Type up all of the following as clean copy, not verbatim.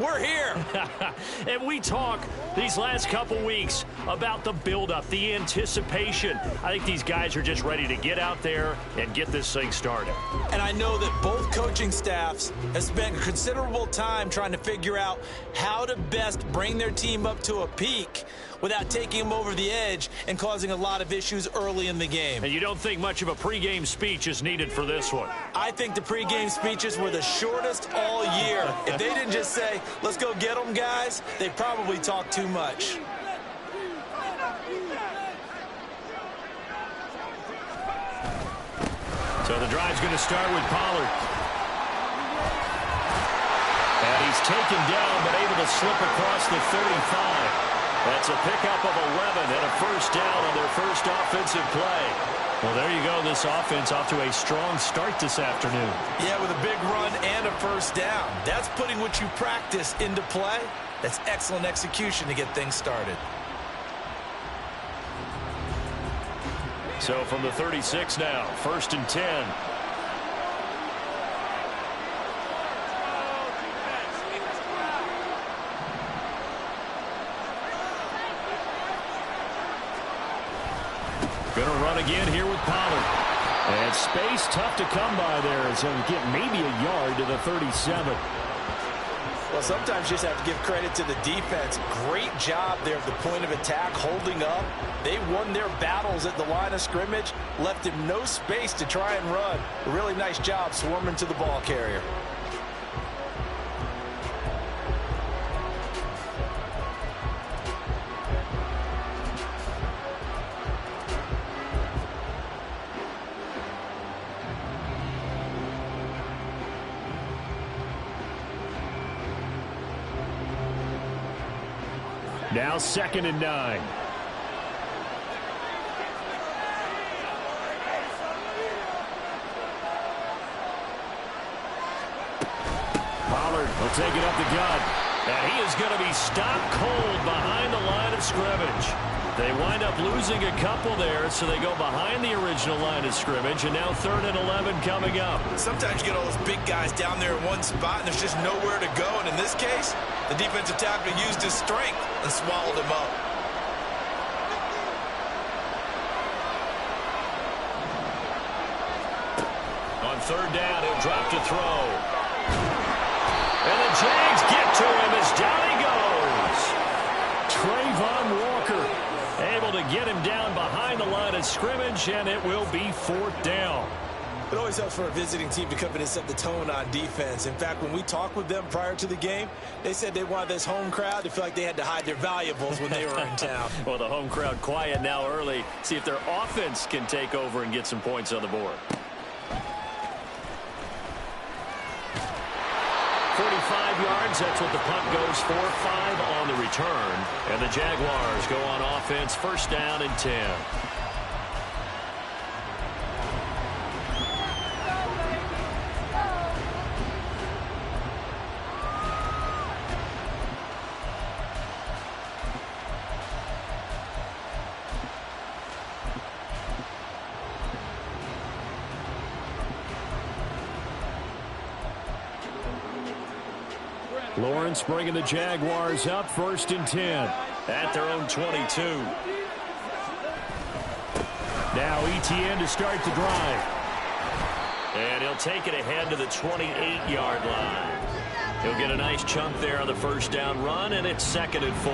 We're here. And we talk these last couple weeks about the buildup, the anticipation. I think these guys are just ready to get out there and get this thing started. And I know that both coaching staffs have spent considerable time trying to figure out how to best bring their team up to a peak without taking them over the edge and causing a lot of issues early in the game. And you don't think much of a pregame speech is needed for this one? I think the pregame speeches were the shortest all year. If they didn't just say, let's go get them, guys, they probably talked too much. So the drive's going to start with Pollard. And he's taken down but able to slip across the 35. That's a pickup of 11 and a first down on their first offensive play. Well, there you go. This offense off to a strong start this afternoon. Yeah, with a big run and a first down. That's putting what you practice into play. That's excellent execution to get things started. So from the 36 now, 1st and 10. Going to run again here with Pollard. And space tough to come by there as he'll get maybe a yard to the 37. Well, sometimes you just have to give credit to the defense. Great job there at the point of attack, holding up. They won their battles at the line of scrimmage, left him no space to try and run. A really nice job swarming to the ball carrier. Now 2nd and 9. Pollard will take it up the gut. And he is going to be stopped cold behind the line of scrimmage. They wind up losing a couple there, so they go behind the original line of scrimmage, and now 3rd and 11 coming up. Sometimes you get all those big guys down there in one spot, and there's just nowhere to go. And in this case, the defensive tackle used his strength and swallowed him up. On 3rd down, he'll drop to throw. And the Jags get to him as down he goes. Trayvon Walker able to get him down behind the line of scrimmage, and it will be 4th down. It always helps for a visiting team to come in and set the tone on defense. In fact, when we talked with them prior to the game, they said they wanted this home crowd to feel like they had to hide their valuables when they were in town. Well, the home crowd quiet now early. See if their offense can take over and get some points on the board. 45 yards, that's what the punt goes for. 5 on the return. And the Jaguars go on offense, 1st down and 10. Lawrence bringing the Jaguars up, 1st and 10 at their own 22. Now Etienne to start the drive. And he'll take it ahead to the 28-yard line. He'll get a nice chunk there on the 1st down run, and it's 2nd and 4.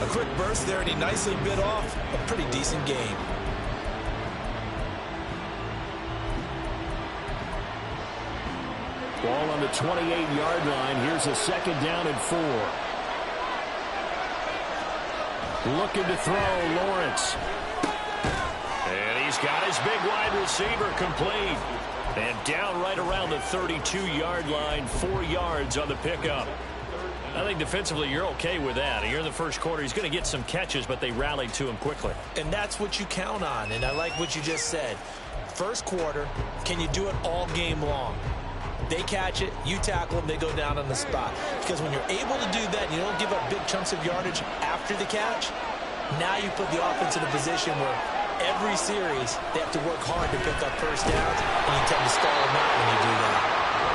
A quick burst there, and he nicely bit off a pretty decent game. Ball on the 28-yard line. Here's a 2nd down and 4. Looking to throw, Lawrence. And he's got his big wide receiver complete. And down right around the 32-yard line, 4 yards on the pickup. I think defensively you're okay with that. Here in the first quarter, he's going to get some catches, but they rallied to him quickly. And that's what you count on, and I like what you just said. First quarter, can you do it all game long? They catch it, you tackle them, they go down on the spot. Because when you're able to do that, you don't give up big chunks of yardage after the catch, now you put the offense in a position where every series they have to work hard to pick up first downs, and you tend to stall them out when you do that.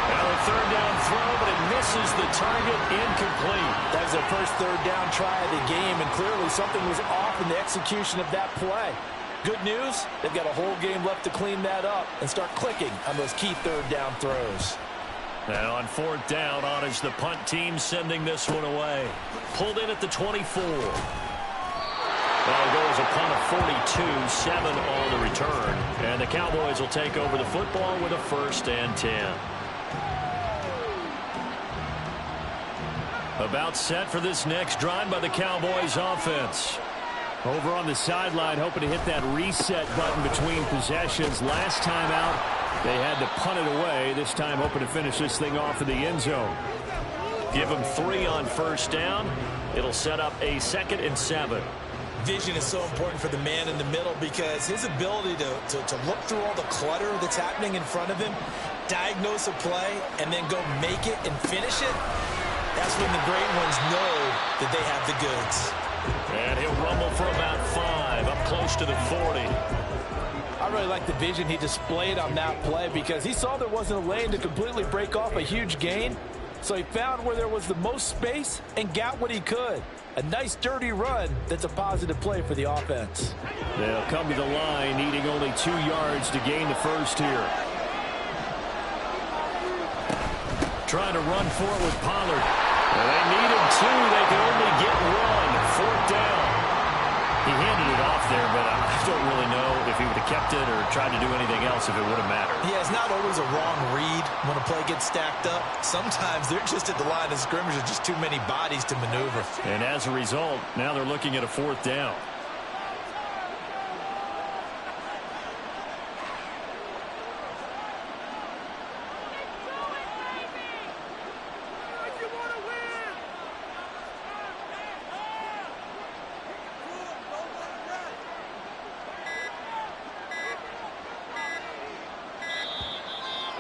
Well, third down throw, but it misses the target, incomplete. That was their first third down try of the game, and clearly something was off in the execution of that play. Good news, they've got a whole game left to clean that up and start clicking on those key third down throws. And on fourth down, on is the punt team sending this one away. Pulled in at the 24. That'll go as a punt of 42, 7 on the return. And the Cowboys will take over the football with a 1st and 10. About set for this next drive by the Cowboys offense. Over on the sideline, hoping to hit that reset button between possessions. Last time out, they had to punt it away. This time, hoping to finish this thing off in the end zone. Give them 3 on first down. It'll set up a 2nd and 7. Vision is so important for the man in the middle because his ability to look through all the clutter that's happening in front of him, diagnose a play, and then go make it and finish it, that's when the great ones know that they have the goods. And he'll rumble for about 5, up close to the 40. I really like the vision he displayed on that play because he saw there wasn't a lane to completely break off a huge gain. So he found where there was the most space and got what he could. A nice dirty run that's a positive play for the offense. They'll come to the line needing only 2 yards to gain the first here. Trying to run for it with Pollard. Well, they needed 2. They could only get 1. 4th down. He handed it off there, but I don't really know if he would have kept it or tried to do anything else if it would have mattered. Yeah, it's not always a wrong read when a play gets stacked up. Sometimes they're just at the line of scrimmage with just too many bodies to maneuver. And as a result, now they're looking at a 4th down.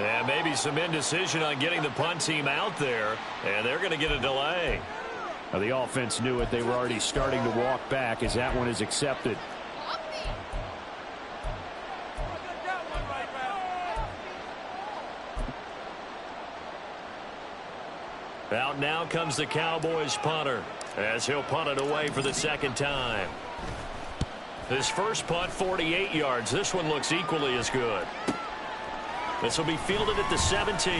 And maybe some indecision on getting the punt team out there, and they're going to get a delay. Now, the offense knew it. They were already starting to walk back as that one is accepted. Out now comes the Cowboys punter as he'll punt it away for the 2nd time. His first punt, 48 yards. This one looks equally as good. This will be fielded at the 17.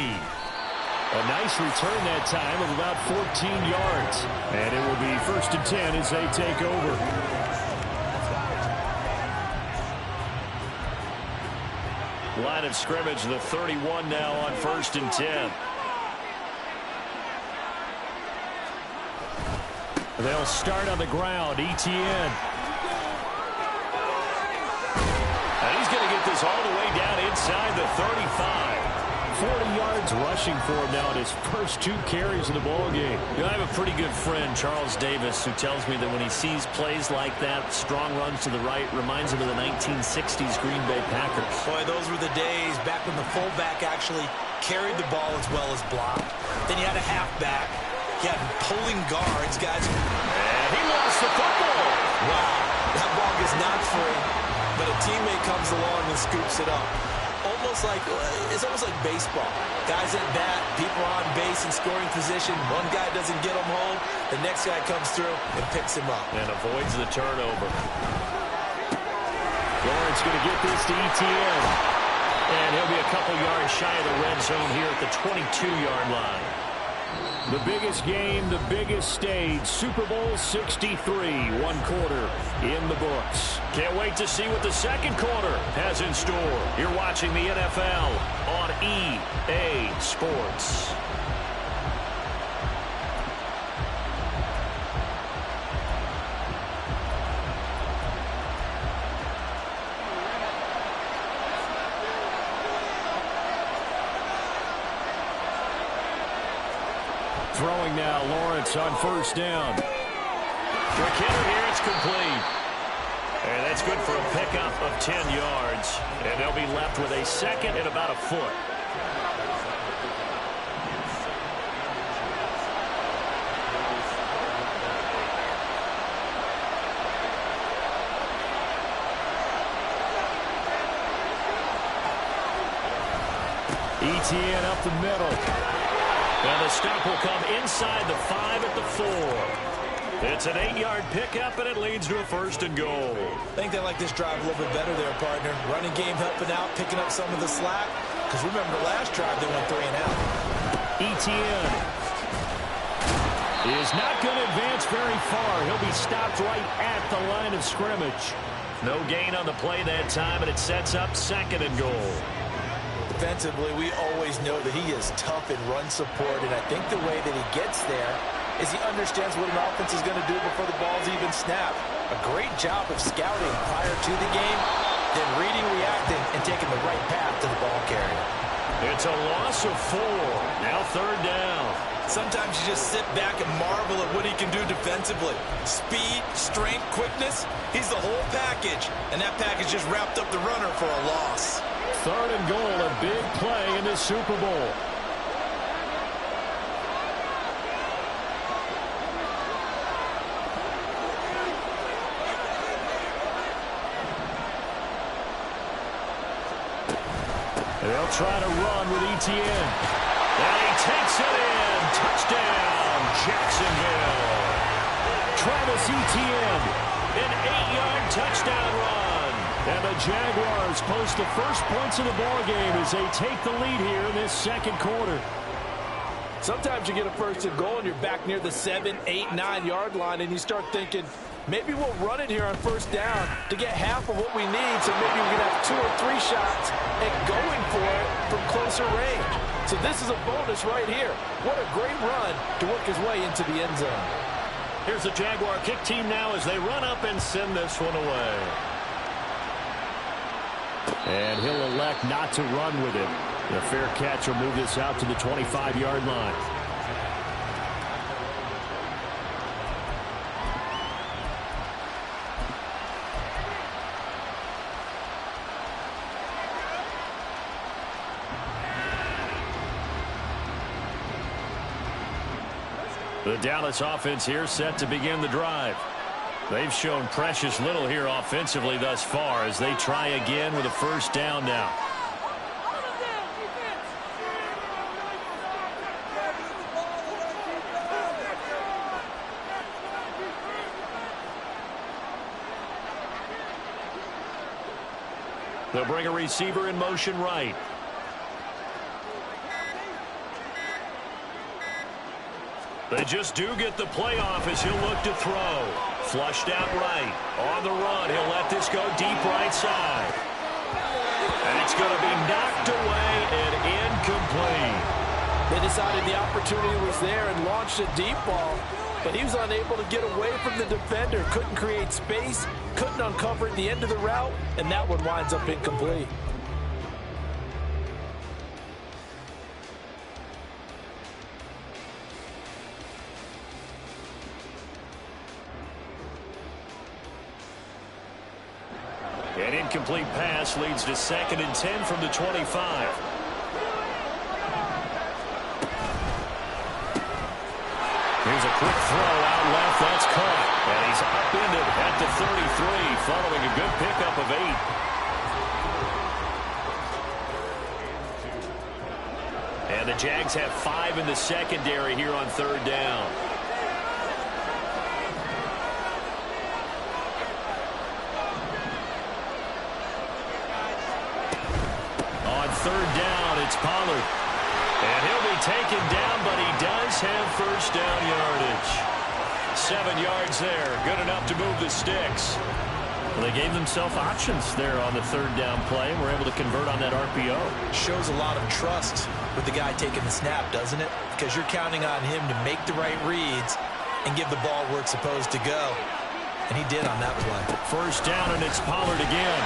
A nice return that time of about 14 yards. And it will be 1st and 10 as they take over. Line of scrimmage, the 31 now on 1st and 10. They'll start on the ground. ETN. And he's going to get this all the way down inside the 35. 40 yards rushing for him now in his first 2 carries of the ball game. You know, I have a pretty good friend, Charles Davis, who tells me that when he sees plays like that, strong runs to the right, reminds him of the 1960s Green Bay Packers. Boy, those were the days back when the fullback actually carried the ball as well as blocked. Then you had a halfback. You had pulling guards, guys. And he lost the football. Wow, that ball gets knocked free, but a teammate comes along and scoops it up. It's almost like baseball. Guys at bat, people on base in scoring position. One guy doesn't get him home. The next guy comes through and picks him up. And avoids the turnover. Lawrence going to get this to ETN. And he'll be a couple yards shy of the red zone here at the 22-yard line. The biggest game, the biggest stage, Super Bowl 63, 1 quarter in the books. Can't wait to see what the 2nd quarter has in store. You're watching the NFL on EA Sports. Throwing now, Lawrence on 1st down. McKinnon here, it's complete. And that's good for a pickup of 10 yards. And they'll be left with a 2nd and about a foot. ETN up the middle. And the stop will come inside the 5 at the 4. It's an 8-yard pickup, and it leads to a 1st and goal. I think they like this drive a little bit better there, partner. Running game helping out, picking up some of the slack. Because remember, the last drive they went 3 and out. Etienne is not going to advance very far. He'll be stopped right at the line of scrimmage. No gain on the play that time, and it sets up 2nd and goal. Defensively, we always know that he is tough in run support, and I think the way that he gets there is he understands what an offense is going to do before the ball's even snapped. A great job of scouting prior to the game, then reading, reacting, and taking the right path to the ball carrier. It's a loss of 4. Now 3rd down. Sometimes you just sit back and marvel at what he can do defensively. Speed, strength, quickness, he's the whole package. And that package just wrapped up the runner for a loss. 3rd and goal, a big play in the Super Bowl. They'll try to run with Etienne. And he takes it in. Touchdown, Jacksonville. Travis Etienne, an 8-yard touchdown run. And the Jaguars post the first points of the ballgame as they take the lead here in this 2nd quarter. Sometimes you get a 1st and goal and you're back near the 7, 8, 9-yard line and you start thinking, maybe we'll run it here on 1st down to get half of what we need, so maybe we can have 2 or 3 shots at going for it from closer range. So this is a bonus right here. What a great run to work his way into the end zone. Here's the Jaguar kick team now as they run up and send this one away. And he'll elect not to run with it. The fair catch will move this out to the 25-yard line. The Dallas offense here set to begin the drive. They've shown precious little here offensively thus far as they try again with a 1st down now. They'll bring a receiver in motion right. They just do get the play off as he'll look to throw. Flushed out right. On the run, he'll let this go deep right side. And it's going to be knocked away and incomplete. They decided the opportunity was there and launched a deep ball, but he was unable to get away from the defender. Couldn't create space, couldn't uncover at the end of the route, and that one winds up incomplete. An incomplete pass leads to 2nd and 10 from the 25. Here's a quick throw out left. That's caught. And he's upended at the 33 following a good pickup of 8. And the Jags have 5 in the secondary here on 3rd down. On 3rd down, it's Pollard. And he'll be taken down, but he does have 1st down yardage. 7 yards there, good enough to move the sticks. Well, they gave themselves options there on the 3rd down play and were able to convert on that RPO. Shows a lot of trust with the guy taking the snap, doesn't it? Because you're counting on him to make the right reads and give the ball where it's supposed to go. And he did on that play. 1st down, and it's Pollard again.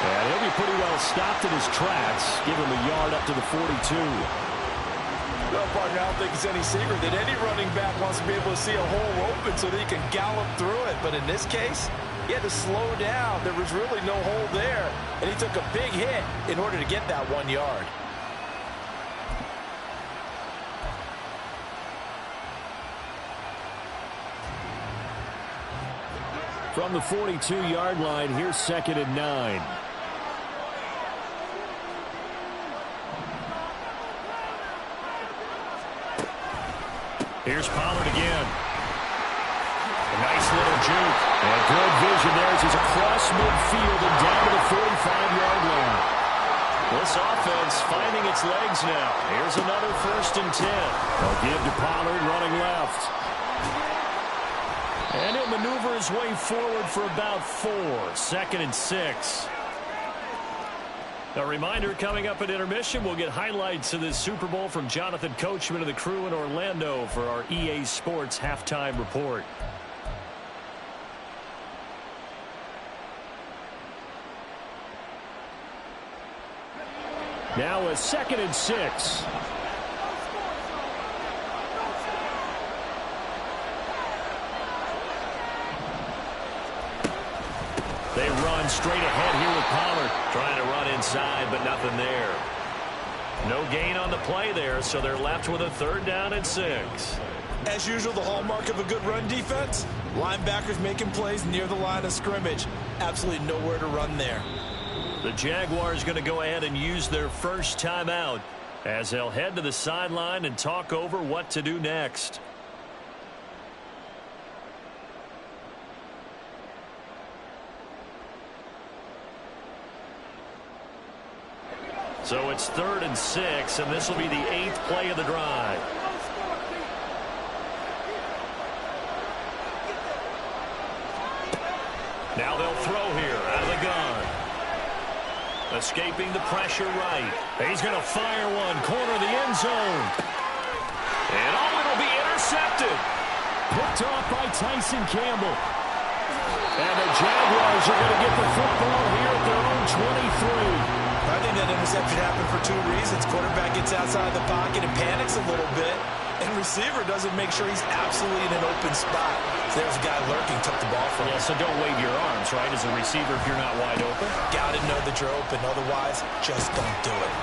And he'll be pretty well stopped in his tracks. Give him a yard up to the 42. Well, partner, I don't think it's any secret that any running back wants to be able to see a hole open so that he can gallop through it. But in this case, he had to slow down. There was really no hole there. And he took a big hit in order to get that 1 yard. From the 42-yard line, here's 2nd and 9. Here's Pollard again. A nice little juke. And good vision there as he's across midfield and down to the 45-yard line. This offense finding its legs now. Here's another 1st and 10. They'll give to Pollard running left. And he'll maneuver his way forward for about 4. 2nd and 6. A reminder, coming up at intermission, we'll get highlights of this Super Bowl from Jonathan Coachman and the crew in Orlando for our EA Sports halftime report. Now a 2nd and 6. They run straight ahead here with Pollard. Trying to run inside, but nothing there. No gain on the play there, so they're left with a 3rd down and 6. As usual, the hallmark of a good run defense, linebackers making plays near the line of scrimmage. Absolutely nowhere to run there. The Jaguars going to go ahead and use their first timeout as they'll head to the sideline and talk over what to do next. So it's 3rd and 6, and this will be the 8th play of the drive. Now they'll throw here out of the gun. Escaping the pressure right. He's going to fire one. Corner of the end zone. And it'll be intercepted. Picked off by Tyson Campbell. And the Jaguars are going to get the football here at their own 23. I think that interception happened for 2 reasons. Quarterback gets outside the pocket and panics a little bit. And receiver doesn't make sure he's absolutely in an open spot. So there's a guy lurking, took the ball from him. Yeah, so don't wave your arms, right, as a receiver if you're not wide open. Got to know that you're open. Otherwise, just don't do it.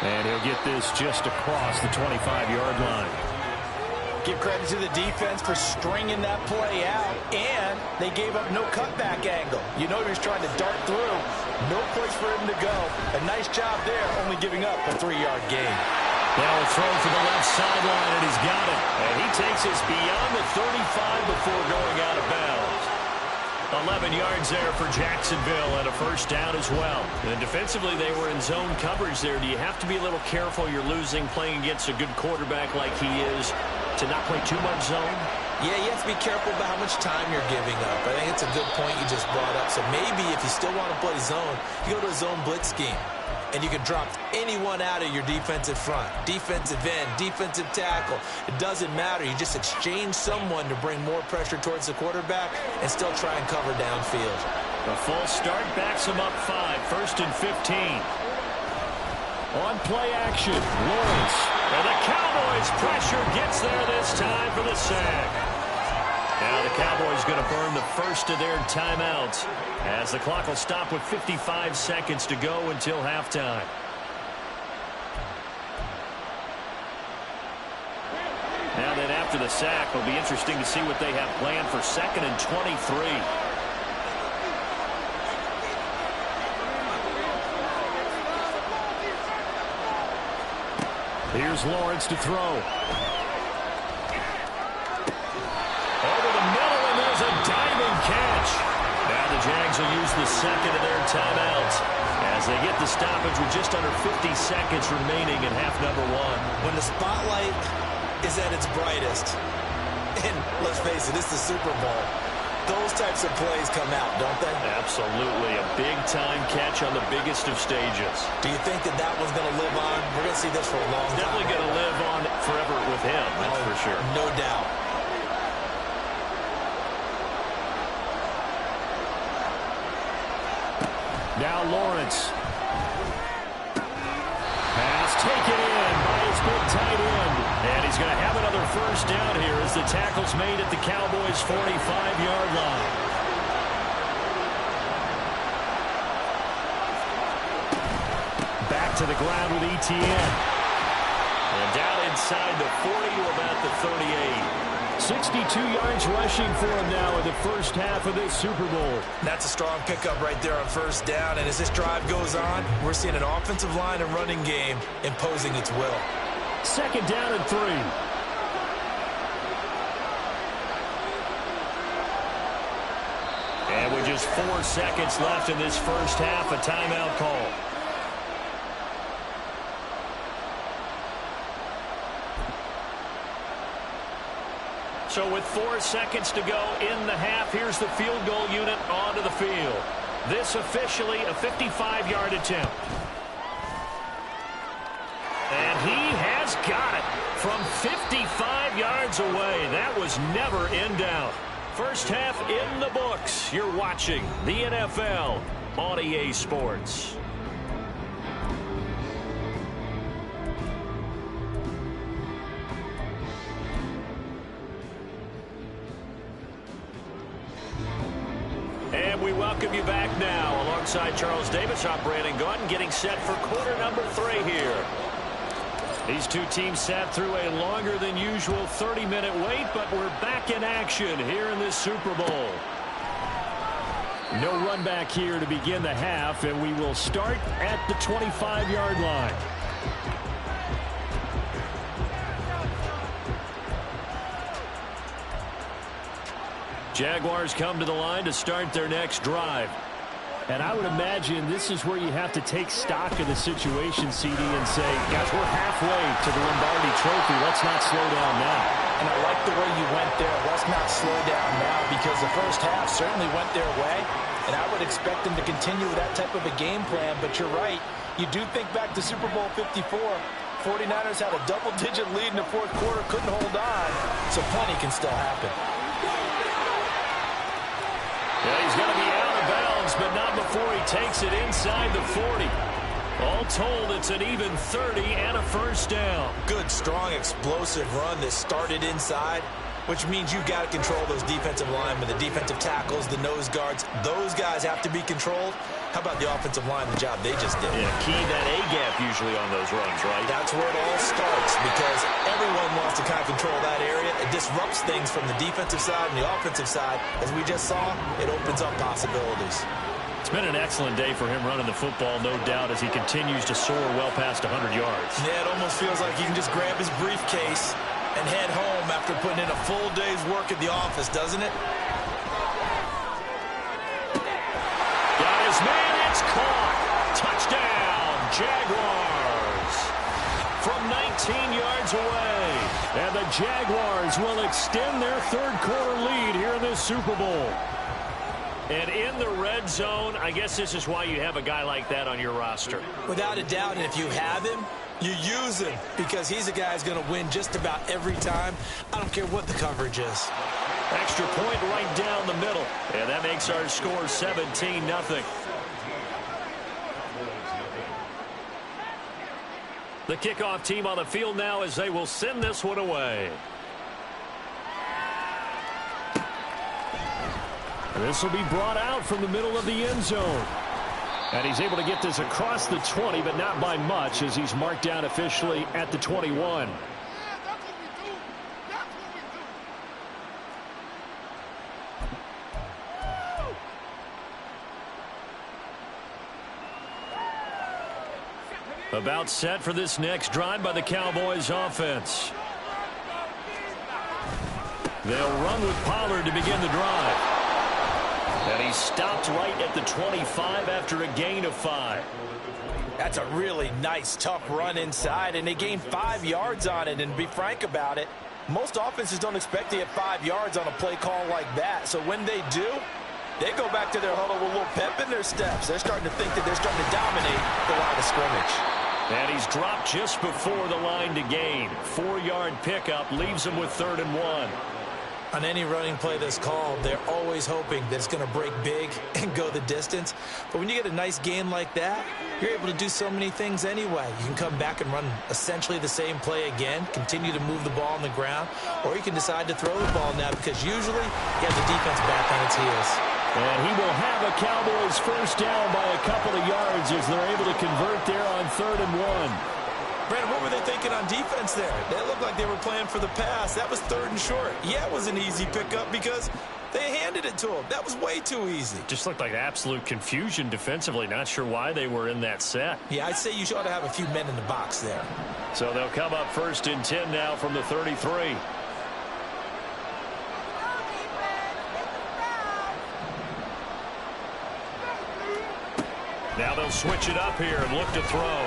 And he'll get this just across the 25-yard line. Give credit to the defense for stringing that play out, and they gave up no cutback angle. You know he was trying to dart through. No place for him to go. A nice job there, only giving up a 3-yard gain. Now a throw to the left sideline, and he's got it. And he takes us beyond the 35 before going out of bounds. 11 yards there for Jacksonville and a 1st down as well. And defensively, they were in zone coverage there. Do you have to be a little careful? You're losing playing against a good quarterback like he is to not play too much zone? Yeah, you have to be careful about how much time you're giving up. I think it's a good point you just brought up. So maybe if you still want to play zone, you go to a zone blitz scheme. And you can drop anyone out of your defensive front. Defensive end, defensive tackle. It doesn't matter. You just exchange someone to bring more pressure towards the quarterback and still try and cover downfield. The full start backs him up 5. 1st and 15. On play action, Lawrence. And the Cowboys pressure gets there this time for the sack. Now the Cowboys going to burn the first of their timeouts as the clock will stop with 55 seconds to go until halftime. Now then after the sack, it'll be interesting to see what they have planned for 2nd and 23. Here's Lawrence to throw. Over the middle, and there's a diving catch. Now the Jags will use the 2nd of their timeouts as they get the stoppage with just under 50 seconds remaining in half number 1. When the spotlight is at its brightest, and let's face it, it's the Super Bowl, those types of plays come out, don't they? Absolutely. A big-time catch on the biggest of stages. Do you think that that one's going to live on? We're going to see this for a long time. Definitely going to live on forever with him, that's for sure. No doubt. Now Lawrence. Pass taken in by his big tight end. And he's going to have another 1st down here as the tackle's made at the Cowboys' 45-yard line. Back to the ground with ETN. And down inside the 40 to about the 38. 62 yards rushing for him now in the first half of this Super Bowl. That's a strong pickup right there on 1st down. And as this drive goes on, we're seeing an offensive line and running game imposing its will. 2nd down and 3. just 4 seconds left in this first half. A timeout call. So with 4 seconds to go in the half, here's the field goal unit onto the field. This officially a 55-yard attempt. And he has got it from 55 yards away. That was never in doubt. First half in the books. You're watching the NFL on EA Sports. And we welcome you back now. Alongside Charles Davis, I'm Brandon Gaudin, getting set for quarter number 3 here. These two teams sat through a longer than usual 30-minute wait, but we're back in action here in this Super Bowl. No run back here to begin the half, and we will start at the 25-yard line. Jaguars come to the line to start their next drive. And I would imagine this is where you have to take stock of the situation, CD, and say, guys, we're halfway to the Lombardi Trophy. Let's not slow down now. And I like the way you went there. Let's not slow down now, because the first half certainly went their way. And I would expect them to continue with that type of a game plan. But you're right. You do think back to Super Bowl 54. 49ers had a double-digit lead in the fourth quarter, couldn't hold on. So plenty can still happen. Yeah, he's going to be out of bounds, but not before he takes it inside the 40. All told, it's an even 30 and a first down. Good, strong, explosive run that started inside, which means you've got to control those defensive linemen, the defensive tackles, the nose guards. Those guys have to be controlled. How about the offensive line, the job they just did? Yeah, key that A-gap usually on those runs, right? That's where it all starts, because everyone wants to kind of control that area. It disrupts things from the defensive side and the offensive side. As we just saw, it opens up possibilities. It's been an excellent day for him running the football, no doubt, as he continues to soar well past 100 yards. Yeah, it almost feels like he can just grab his briefcase and head home after putting in a full day's work at the office, doesn't it? Man, it's caught. Touchdown, Jaguars. From 19 yards away. And the Jaguars will extend their third quarter lead here in this Super Bowl. And in the red zone, I guess this is why you have a guy like that on your roster. Without a doubt, and if you have him, you use him, because he's a guy who's going to win just about every time. I don't care what the coverage is. Extra point right down the middle. And that makes our score 17-0. The kickoff team on the field now as they will send this one away. This will be brought out from the middle of the end zone. And he's able to get this across the 20, but not by much, as he's marked down officially at the 21. About set for this next drive by the Cowboys offense. They'll run with Pollard to begin the drive. And he stopped right at the 25 after a gain of 5. That's a really nice, tough run inside, and they gained 5 yards on it. And to be frank about it, most offenses don't expect to get 5 yards on a play call like that. So when they do, they go back to their huddle with a little pep in their steps. They're starting to think that they're starting to dominate the line of scrimmage. And he's dropped just before the line to gain. 4-yard pickup leaves him with 3rd and 1. On any running play that's called, they're always hoping that it's going to break big and go the distance. But when you get a nice gain like that, you're able to do so many things anyway. You can come back and run essentially the same play again, continue to move the ball on the ground, or you can decide to throw the ball now, because usually you have the defense back on its heels. And he will have a Cowboys first down by a couple of yards as they're able to convert there on 3rd and 1. Brandon, what were they thinking on defense there? They looked like they were playing for the pass. That was 3rd and short. Yeah, it was an easy pickup because they handed it to him. That was way too easy. Just looked like absolute confusion defensively. Not sure why they were in that set. Yeah, I'd say you ought to have a few men in the box there. So they'll come up 1st and 10 now from the 33. Now they'll switch it up here and look to throw.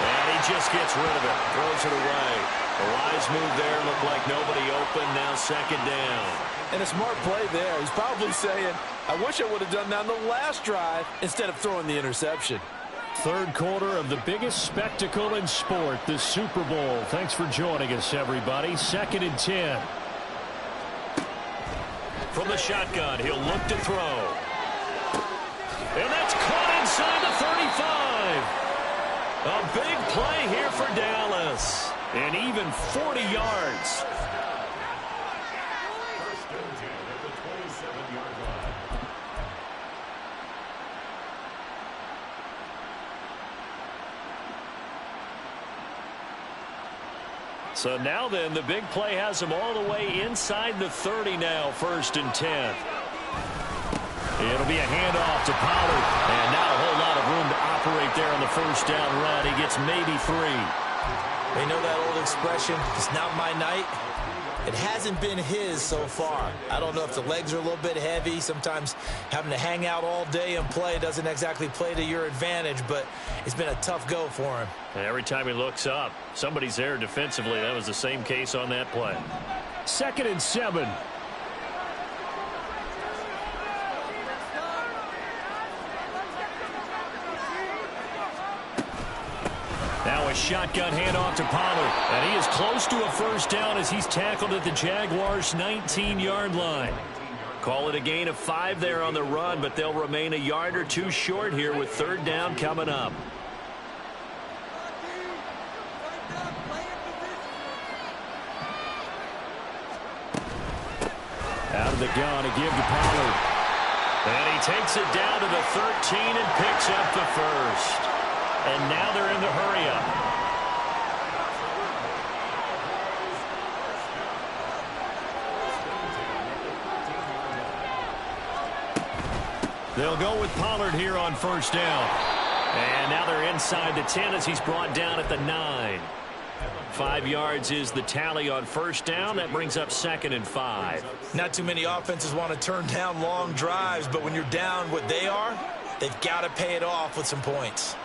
And he just gets rid of it. Throws it away. A wise move there. Looked like nobody open. Now second down. And a smart play there. He's probably saying, I wish I would have done that on the last drive instead of throwing the interception. Third quarter of the biggest spectacle in sport, the Super Bowl. Thanks for joining us, everybody. 2nd and 10. From the shotgun, he'll look to throw. And that's caught inside the 35. A big play here for Dallas. And even 40 yards. So now then, the big play has him all the way inside the 30 now, 1st and 10. It'll be a handoff to Pollard. And not a whole lot of room to operate there on the 1st down run. He gets maybe 3. They know that old expression, it's not my night. It hasn't been his so far. I don't know if the legs are a little bit heavy. Sometimes having to hang out all day and play doesn't exactly play to your advantage, but it's been a tough go for him. And every time he looks up, somebody's there defensively. That was the same case on that play. 2nd and 7. Now a shotgun handoff to Pollard. And he is close to a 1st down as he's tackled at the Jaguars' 19-yard line. Call it a gain of 5 there on the run, but they'll remain a yard or 2 short here with 3rd down coming up. Out of the gun to give to Pollard. And he takes it down to the 13 and picks up the 1st. And now they're in the hurry up. They'll go with Pollard here on 1st down. And now they're inside the 10 as he's brought down at the 9. 5 yards is the tally on 1st down. That brings up 2nd and 5. Not too many offenses want to turn down long drives, but when you're down what they are, they've got to pay it off with some points.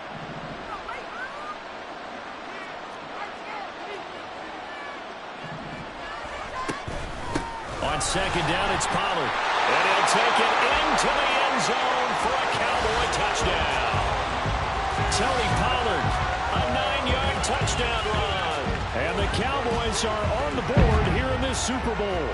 On 2nd down, it's Pollard. And he'll take it into the end zone for a Cowboy touchdown. Tony Pollard, a 9-yard touchdown run. And the Cowboys are on the board here in this Super Bowl.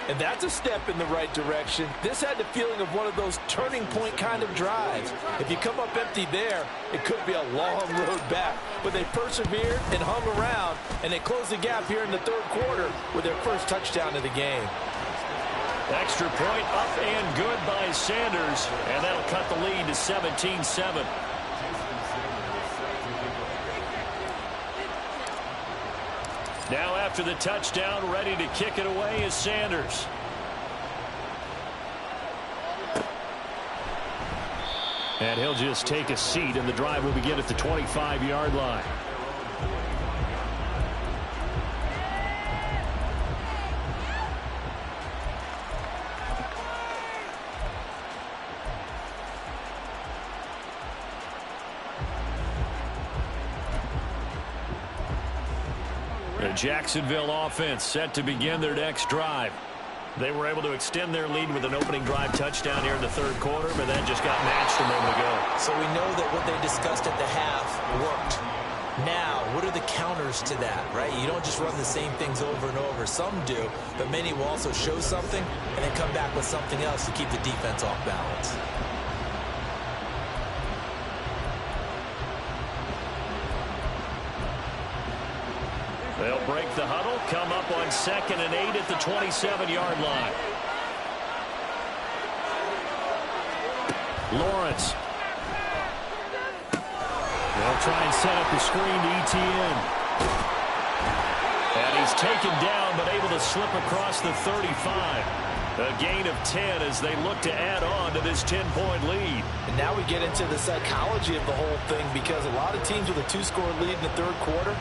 And that's a step in the right direction. This had the feeling of one of those turning point kind of drives. If you come up empty there, it could be a long road back. But they persevered and hung around, and they closed the gap here in the 3rd quarter with their 1st touchdown of the game. Extra point up and good by Sanders, and that'll cut the lead to 17-7. Now after the touchdown, ready to kick it away is Sanders. And he'll just take a seat, and the drive will begin at the 25-yard line. The Jacksonville offense set to begin their next drive. They were able to extend their lead with an opening drive touchdown here in the 3rd quarter, but that just got matched a moment ago. So we know that what they discussed at the half worked. Now, what are the counters to that, right? You don't just run the same things over and over. Some do, but many will also show something and then come back with something else to keep the defense off balance. They'll break the huddle, come up on 2nd and 8 at the 27-yard line. Lawrence. They'll try and set up the screen to ETN. And he's taken down, but able to slip across the 35. A gain of 10 as they look to add on to this 10-point lead. And now we get into the psychology of the whole thing, because a lot of teams with a 2-score lead in the 3rd quarter,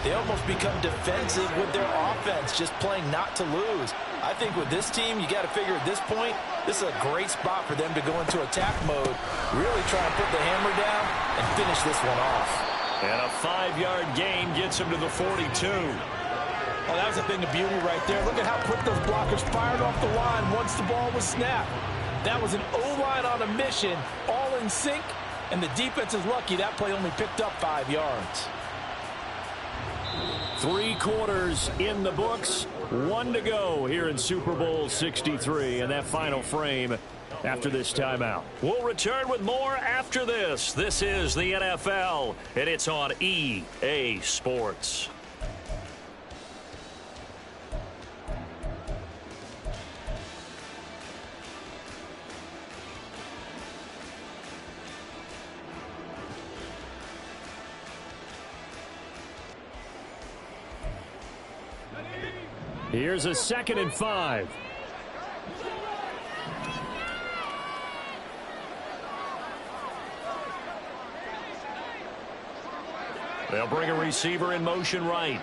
They almost become defensive with their offense, just playing not to lose. I think with this team, you got to figure at this point, this is a great spot for them to go into attack mode, really try and put the hammer down and finish this one off. And a 5-yard gain gets him to the 42. Oh, that was a thing of beauty right there. Look at how quick those blockers fired off the line once the ball was snapped. That was an O-line on a mission, all in sync, and the defense is lucky that play only picked up 5 yards. 3 quarters in the books, 1 to go here in Super Bowl 63, and that final frame after this timeout. We'll return with more after this. This is the NFL, and it's on EA Sports. Here's a 2nd and 5. They'll bring a receiver in motion right.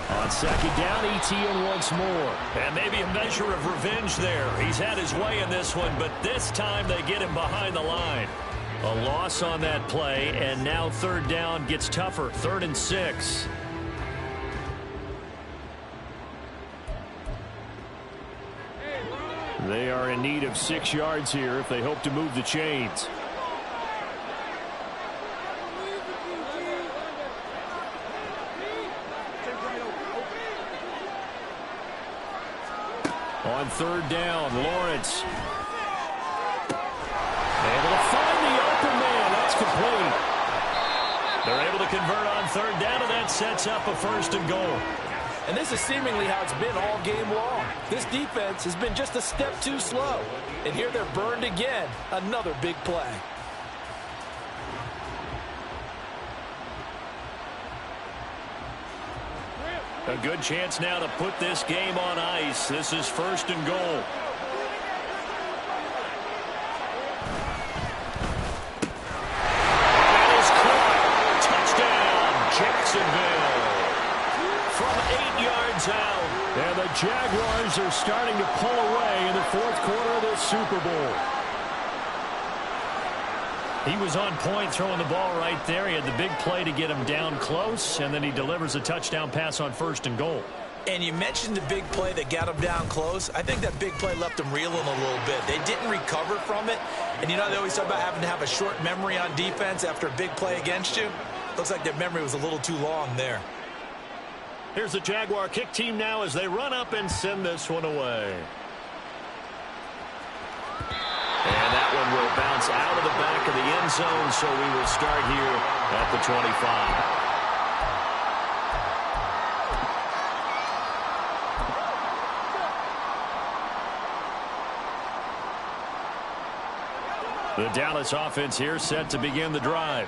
On 2nd down, ETN once more. And maybe a measure of revenge there. He's had his way in this one, but this time they get him behind the line. A loss on that play, and now 3rd down gets tougher. 3rd and 6. They are in need of 6 yards here if they hope to move the chains. On 3rd down, Lawrence. Able to find the open man. That's complete. They're able to convert on 3rd down, and that sets up a 1st and goal. And this is seemingly how it's been all game long. This defense has been just a step too slow. And here they're burned again. Another big play. A good chance now to put this game on ice. This is 1st and goal. That is caught. Touchdown, Jacksonville. From 8 yards out. And the Jaguars are starting to pull away in the 4th quarter of this Super Bowl. He was on point throwing the ball right there. He had the big play to get him down close, and then he delivers a touchdown pass on 1st and goal. And you mentioned the big play that got him down close. I think that big play left him reeling a little bit. They didn't recover from it. And you know, they always talk about having to have a short memory on defense after a big play against you. Looks like their memory was a little too long there. Here's the Jaguar kick team now as they run up and send this one away. And that one will bounce out of the back of the end zone, so we will start here at the 25. The Dallas offense here set to begin the drive.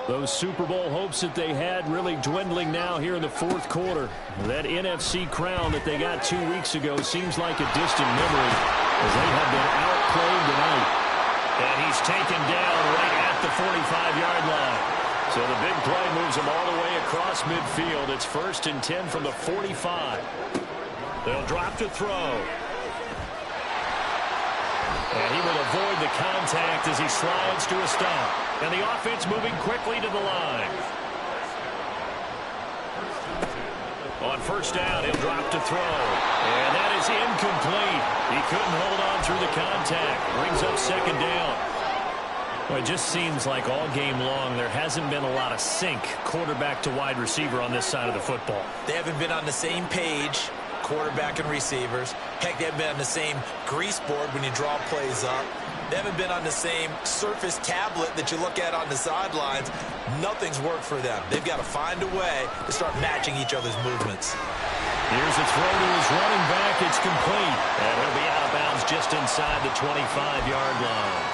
Those Super Bowl hopes that they had really dwindling now here in the 4th quarter. That NFC crown that they got 2 weeks ago seems like a distant memory as they have been outplayed tonight. And he's taken down right at the 45-yard line. So the big play moves him all the way across midfield. It's 1st and 10 from the 45. They'll drop to throw. And he will avoid the contact as he slides to a stop. And the offense moving quickly to the line. On 1st down, he'll drop to throw. And that is incomplete. He couldn't hold on through the contact. Brings up 2nd down. Well, it just seems like all game long there hasn't been a lot of sync quarterback to wide receiver on this side of the football. They haven't been on the same page, quarterback and receivers. Heck, they haven't been on the same grease board when you draw plays up. They haven't been on the same surface tablet that you look at on the sidelines. Nothing's worked for them. They've got to find a way to start matching each other's movements. Here's a throw to his running back. It's complete. And he'll be out of bounds just inside the 25-yard line.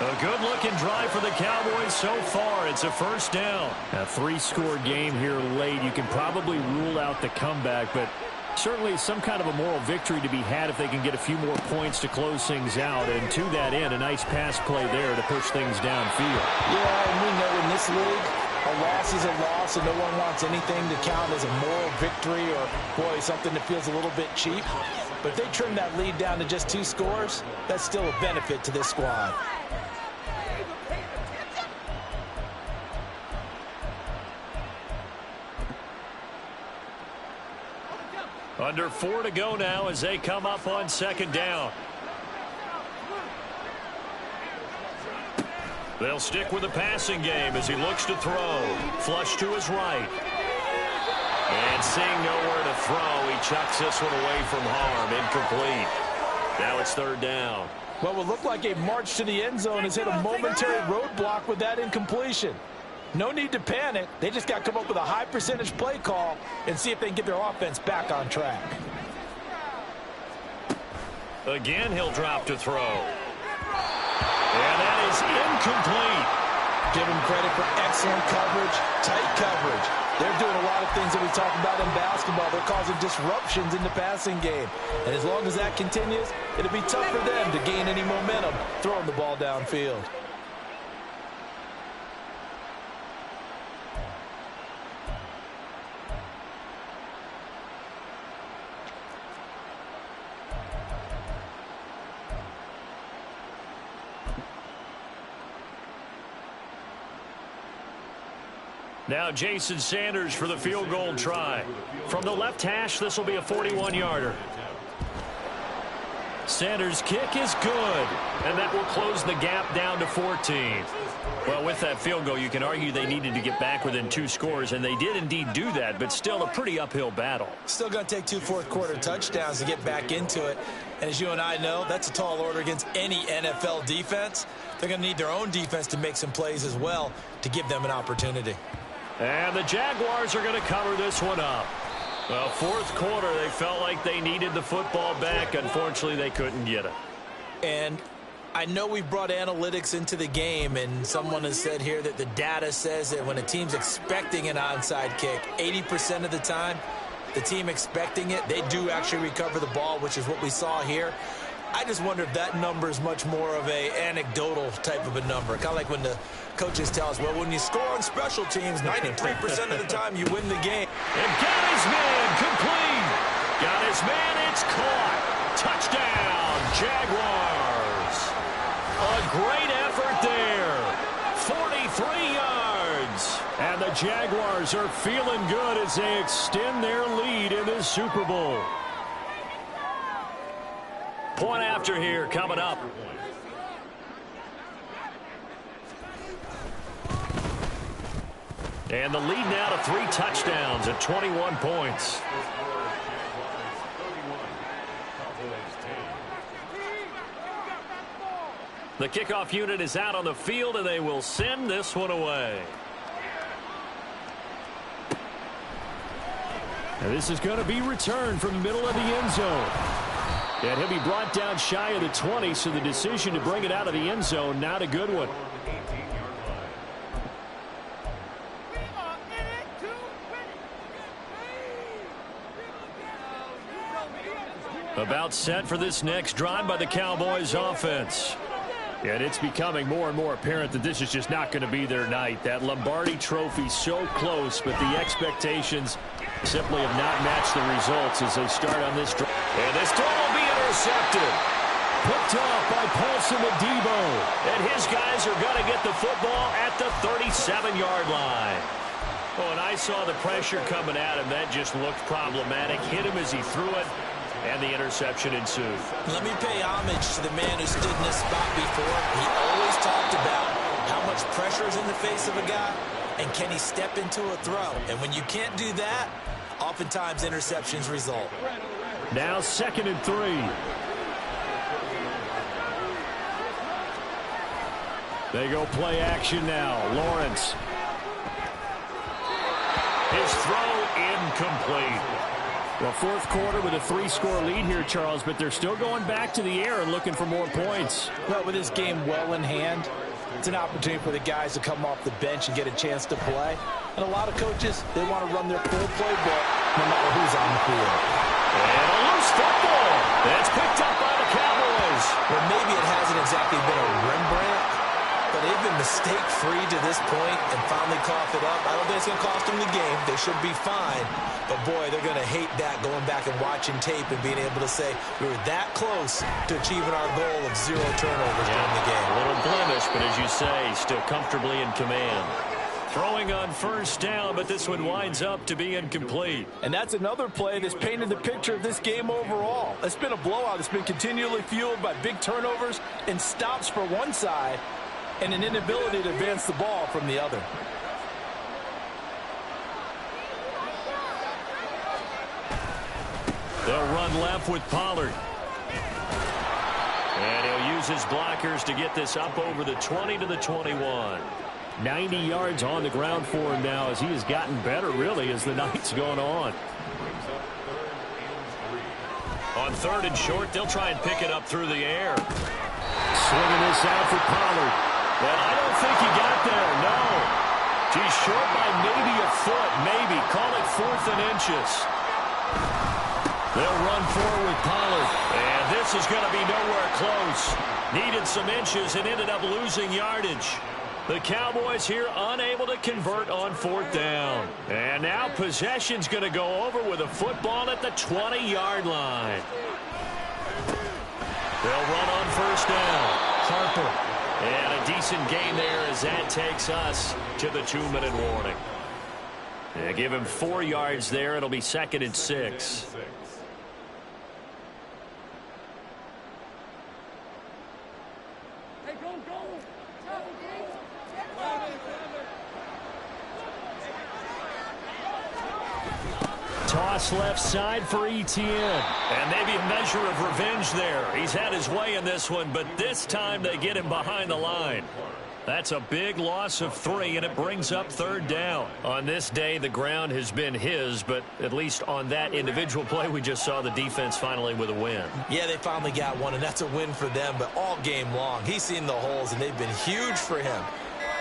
A good-looking drive for the Cowboys so far. It's a 1st down. A 3-score game here late. You can probably rule out the comeback, but Certainly some kind of a moral victory to be had if they can get a few more points to close things out. And to that end, a nice pass play there to push things downfield. Yeah, and we know in this league, a loss is a loss, and no one wants anything to count as a moral victory or, boy, something that feels a little bit cheap. But if they trim that lead down to just 2 scores, that's still a benefit to this squad. Under 4 to go now as they come up on 2nd down. They'll stick with the passing game as he looks to throw. Flush to his right. And seeing nowhere to throw, he chucks this one away from harm. Incomplete. Now it's 3rd down. Well, it would look like a march to the end zone has hit a momentary roadblock with that incompletion. No need to panic. They just got to come up with a high percentage play call and see if they can get their offense back on track. Again, he'll drop to throw. And that is incomplete. Give them credit for excellent coverage, tight coverage. They're doing a lot of things that we talk about in basketball. They're causing disruptions in the passing game. And as long as that continues, it'll be tough for them to gain any momentum throwing the ball downfield. Now Jason Sanders for the field goal try. From the left hash, this will be a 41-yarder. Sanders' kick is good, and that will close the gap down to 14. Well, with that field goal, you can argue they needed to get back within 2 scores, and they did indeed do that, but still a pretty uphill battle. Still going to take 2 fourth-quarter touchdowns to get back into it. And as you and I know, that's a tall order against any NFL defense. They're going to need their own defense to make some plays as well to give them an opportunity. And the Jaguars are going to cover this one up. Well, 4th quarter, they felt like they needed the football back. Unfortunately, they couldn't get it. And I know we've brought analytics into the game, and someone has said here that the data says that when a team's expecting an onside kick, 80% of the time, the team expecting it, they do actually recover the ball, which is what we saw here. I just wonder if that number is much more of a anecdotal type of a number. Kind of like when the coaches tell us, well, when you score on special teams, 93% of the time you win the game. And got his man, complete. Got his man, it's caught. Touchdown, Jaguars. A great effort there. 43 yards. And the Jaguars are feeling good as they extend their lead in this Super Bowl. Point after here coming up. And the lead now to 3 touchdowns at 21 points. The kickoff unit is out on the field, and they will send this one away. And this is going to be returned from the middle of the end zone. And he'll be brought down shy of the 20, so the decision to bring it out of the end zone, not a good one. About set for this next drive by the Cowboys offense. And it's becoming more and more apparent that this is just not going to be their night. That Lombardi trophy so close, but the expectations simply have not matched the results as they start on this drive. And this throw will be intercepted. Picked off by Paulson Adebo. And his guys are going to get the football at the 37-yard line. Oh, and I saw the pressure coming at him. That just looked problematic. Hit him as he threw it, and the interception ensued. Let me pay homage to the man who stood in this spot before. He always talked about how much pressure is in the face of a guy, and can he step into a throw. And when you can't do that, oftentimes interceptions result. Now 2nd and 3. They go play action now. Lawrence. His throw incomplete. Well, 4th quarter with a 3-score lead here, Charles, but they're still going back to the air and looking for more points. Well, with this game well in hand, it's an opportunity for the guys to come off the bench and get a chance to play. And a lot of coaches, they want to run their full playbook no matter who's on the field. And a loose football. That's picked up by the Cowboys. Well, maybe it hasn't exactly been a Rembrandt, but they've been mistake-free to this point and finally coughed it up. I don't think it's going to cost them the game. They should be fine. But, boy, they're going to hate that, going back and watching tape and being able to say we were that close to achieving our goal of 0 turnovers during the game. A little blemish, but as you say, still comfortably in command. Throwing on first down, but this one winds up to be incomplete. And that's another play that's painted the picture of this game overall. It's been a blowout. It's been continually fueled by big turnovers and stops for one side and an inability to advance the ball from the other. They'll run left with Pollard. And he'll use his blockers to get this up over the 20 to the 21. 90 yards on the ground for him now as he has gotten better, really, as the night's gone on. On 3rd and short, they'll try and pick it up through the air. Swinging this out for Pollard. Well, I don't think he got there, no. He's short by maybe a foot, maybe. Call it 4th and inches. They'll run forward with Pollard. And this is going to be nowhere close. Needed some inches and ended up losing yardage. The Cowboys here unable to convert on 4th down. And now possession's going to go over with a football at the 20-yard line. They'll run on 1st down. Harper. And a decent gain there as that takes us to the 2-minute warning. They give him 4 yards there. It'll be 2nd and 6. Toss left side for Etienne. And maybe a measure of revenge there. He's had his way in this one, but this time they get him behind the line. That's a big loss of 3, and it brings up 3rd down. On this day, the ground has been his, but at least on that individual play, we just saw the defense finally with a win. Yeah, they finally got one, and that's a win for them, but all game long, he's seen the holes, and they've been huge for him.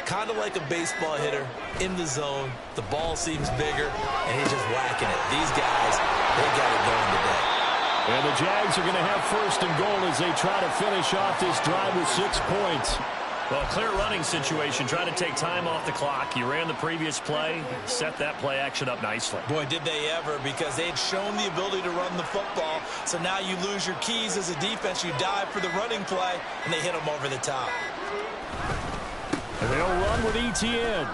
Kind of like a baseball hitter in the zone. The ball seems bigger, and he's just whacking it. These guys, they got it going today. And the Jags are going to have 1st and goal as they try to finish off this drive with 6 points. Well, clear running situation. Try to take time off the clock. You ran the previous play, set that play action up nicely. Boy, did they ever, because they had shown the ability to run the football. So now you lose your keys as a defense. You dive for the running play, and they hit them over the top. And they'll run with Etienne.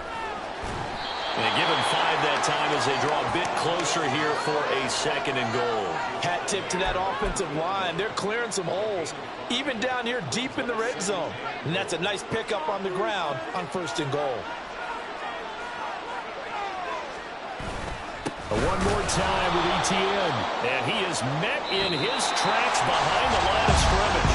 And they give him 5 that time as they draw a bit closer here for a 2nd and goal. Hat tip to that offensive line. They're clearing some holes, even down here deep in the red zone. And that's a nice pickup on the ground on 1st and goal. One more time with Etienne. And he is met in his tracks behind the line of scrimmage.